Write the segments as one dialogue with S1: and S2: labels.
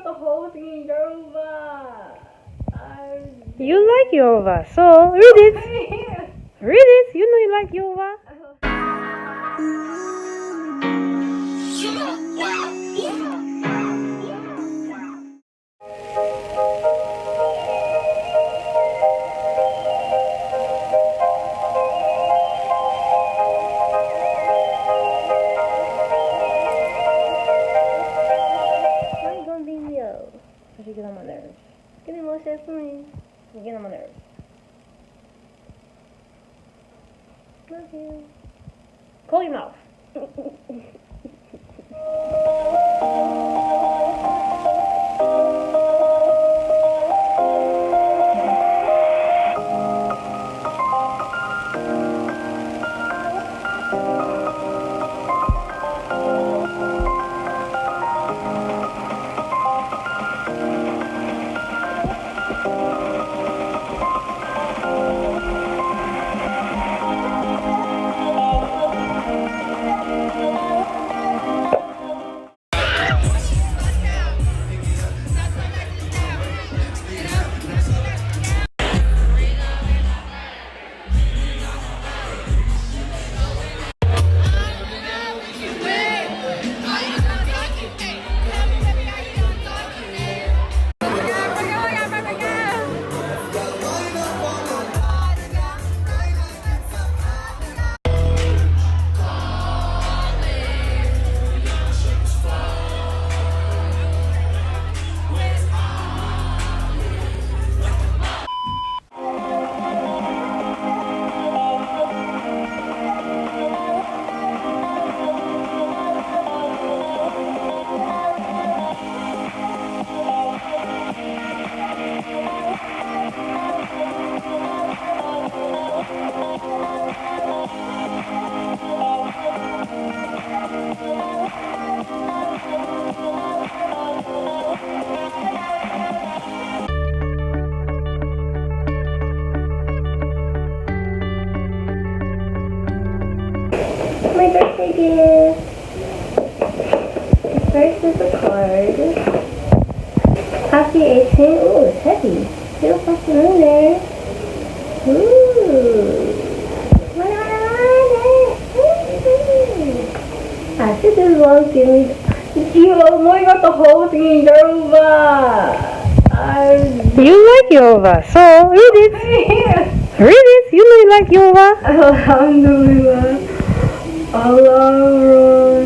S1: got the whole thing in Yoruba.
S2: You like Yoruba, so read it. Read it. You know you like Yoruba.
S1: Why you gonna beat me up? Because you get on my nerves. Give me more shit for me. You get on my nerves. Love you. Close your mouth. My birthday gift. First is a card. Happy 18. Ooh, it's heavy. Feel something in there. Ooh. I should just want to give me. You only got the whole thing in Yoruba.
S2: You like Yoruba, so read it. Read it. You know you like Yoruba.
S1: Alhamdulillah. Allah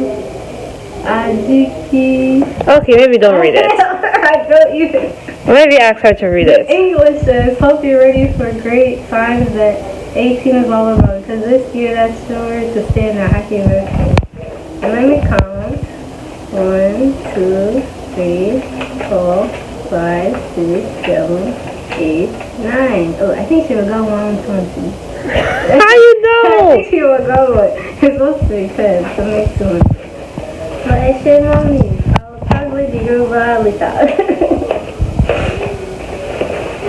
S1: Adiki.
S2: Okay, maybe don't read it.
S1: I don't even.
S2: Maybe ask her to read it.
S1: English says, hope you're ready for great times that 18 is all about. Because this year that's sure to stand a happy birthday. And let me count. 1, 2, 3, 4, 5, 6, 7, 8, 9. Oh, I think she would go 120.
S2: How you know?
S1: I think she would go with. It's supposed to be 10, so make 200. But I said, mommy, I'll probably be Yoruba later.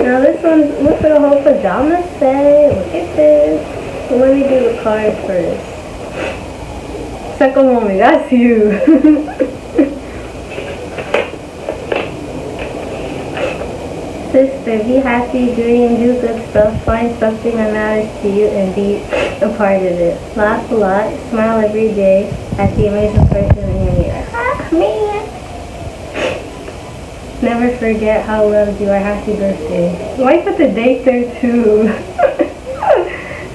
S1: Now this one's, look at the whole pajama set. Look at this. Well, let me do the card first. Second mommy, that's you. Sister, be happy, dream, do good stuff, find something that matters to you, and be a part of it. Laugh a lot, smile every day at the amazing person in your mirror. Ah, man! Never forget how loved you are. Happy birthday. Why put the date there too?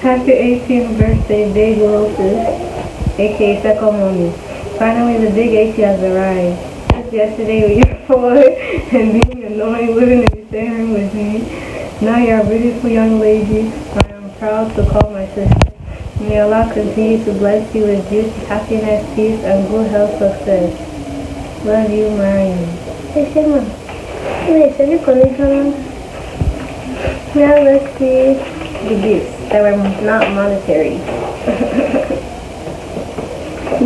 S1: Happy 18th birthday, Big Lotus, aka Second Mommy. Finally, the big 80 has arrived. Just yesterday we were 4 and being annoying, living in the same room with me. Now you're a beautiful young lady. I am proud to call my sister. May Allah continue to bless you with juicy happiness, peace, and good health success. Love you, Mariam. Hey, Shema. Listen, you calling. Now let's see the gifts that were not monetary.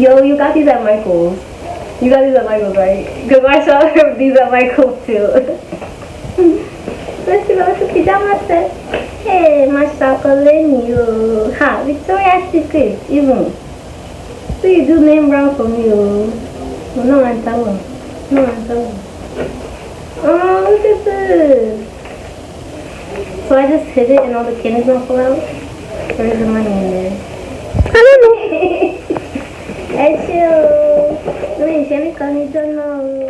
S1: Yo, you got these at Michael's. You got these at Michael's, right? Because I saw these at Michael's too. Let's see what's the pajama set. Hey, my chocolate. Ha, Victoria's Secret, even. So you do name brown for me, oh. No, I'm telling. No, I'm telling. So I just hid it and all the candy's gonna fall out? Or is the money in there?
S2: I don't know.
S1: Achoo! Wait, can I come in? Don't know.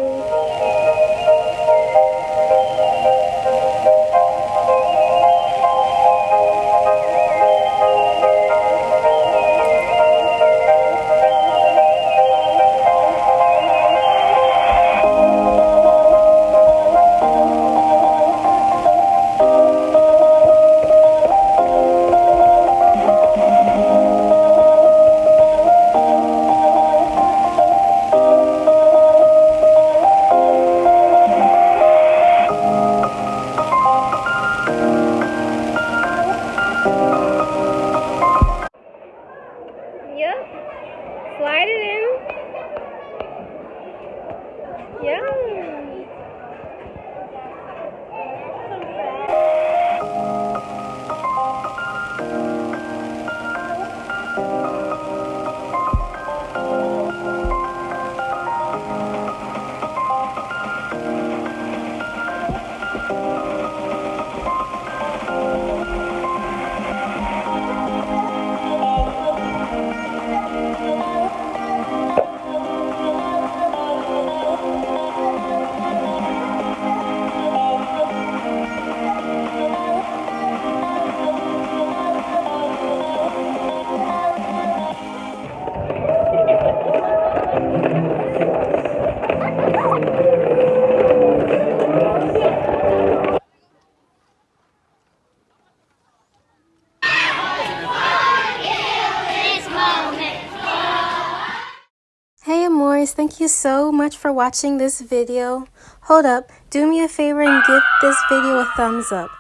S2: Yep. Slide it in. Yeah.
S3: Hey Amores, thank you so much for watching this video. Hold up, do me a favor and give this video a thumbs up.